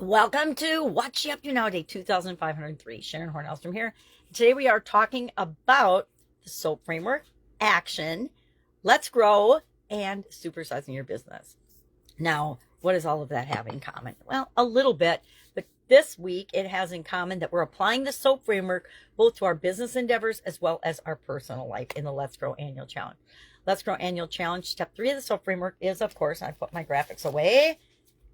Welcome to What You Up To Now, day 2503. Sharon Horne-Ellstrom here. Today we are talking about the SOAP framework, action, let's grow, and supersizing your business. Now, what does all of that have in common? Well, a little bit, but this week it has in common that we're applying the SOAP framework both to our business endeavors as well as our personal life in the Let's Grow Annual Challenge. Let's Grow Annual Challenge, step 3 of the SOAP framework is, of course, I put my graphics away,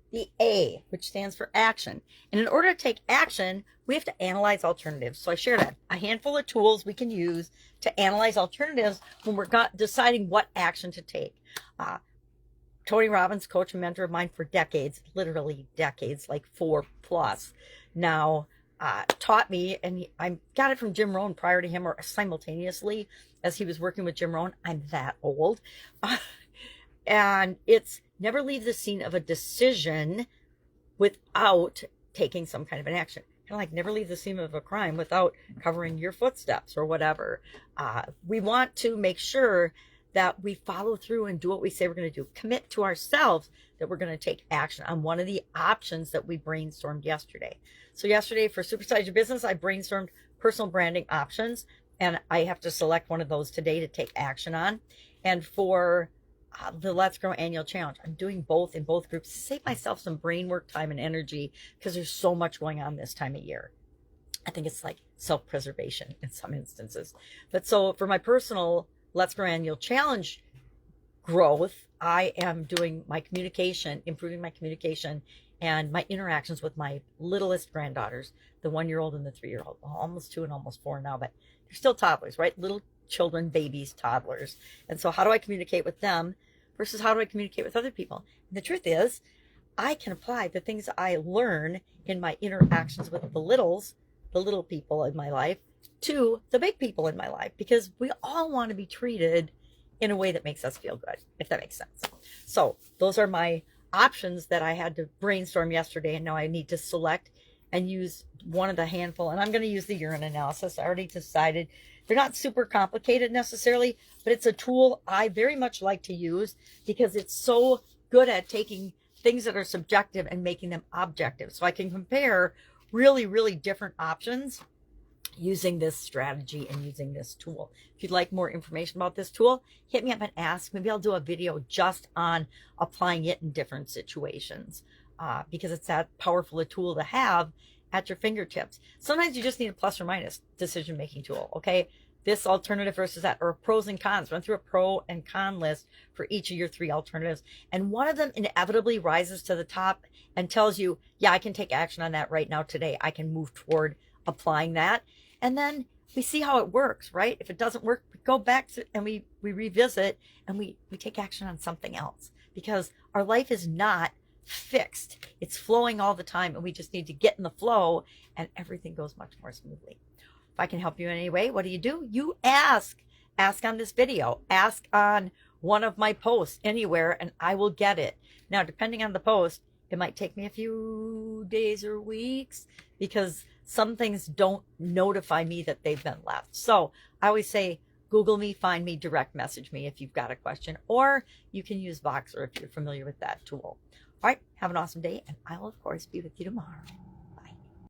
the A, which stands for action. And in order to take action, we have to analyze alternatives. So I shared a handful of tools we can use to analyze alternatives when we're deciding what action to take. Tony Robbins, coach and mentor of mine for decades, literally decades, like 4+ now, taught me, and I got it from Jim Rohn prior to him or simultaneously as he was working with Jim Rohn. I'm that old. And it's never leave the scene of a decision without taking some kind of an action. Kind of like never leave the scene of a crime without covering your footsteps or whatever. We want to make sure that we follow through and do what we say we're going to do. Commit to ourselves that we're going to take action on one of the options that we brainstormed yesterday. So yesterday for Supersize Your Business, I brainstormed personal branding options, and I have to select one of those today to take action on. And for the Let's Grow Annual Challenge, I'm doing both in both groups to save myself some brain work, time, and energy because there's so much going on this time of year. I think it's like self-preservation in some instances. But so for my personal Let's Grow Annual Challenge growth, I am doing my communication, improving my communication and my interactions with my littlest granddaughters, the 1-year-old and the 3-year-old, almost 2 and almost 4 now, but they're still toddlers, right? Little children, babies, toddlers. And so how do I communicate with them versus how do I communicate with other people? And the truth is, I can apply the things I learn in my interactions with the little people in my life to the big people in my life, because we all want to be treated in a way that makes us feel good, if that makes sense. So those are my options that I had to brainstorm yesterday, and now I need to select and use one of the handful, and I'm going to use the urine analysis. I already decided they're not super complicated necessarily, but it's a tool I very much like to use because it's so good at taking things that are subjective and making them objective. So I can compare really, really different options using this strategy and using this tool. If you'd like more information about this tool, hit me up and ask. Maybe I'll do a video just on applying it in different situations because it's that powerful a tool to have at your fingertips. Sometimes you just need a plus or minus decision-making tool, okay? This alternative versus that, or pros and cons. Run through a pro and con list for each of your 3 alternatives. And one of them inevitably rises to the top and tells you, yeah, I can take action on that right now today. I can move toward applying that. And then we see how it works, right? If it doesn't work, we go back to and we revisit and we take action on something else, because our life is not fixed. It's flowing all the time, and we just need to get in the flow and everything goes much more smoothly. If I can help you in any way, what do? You ask. Ask on this video. Ask on one of my posts anywhere, and I will get it. Now, depending on the post, it might take me a few days or weeks because some things don't notify me that they've been left. So I always say, Google me, find me, direct message me if you've got a question, or you can use Voxer if you're familiar with that tool. All right, have an awesome day, and I'll, of course, be with you tomorrow.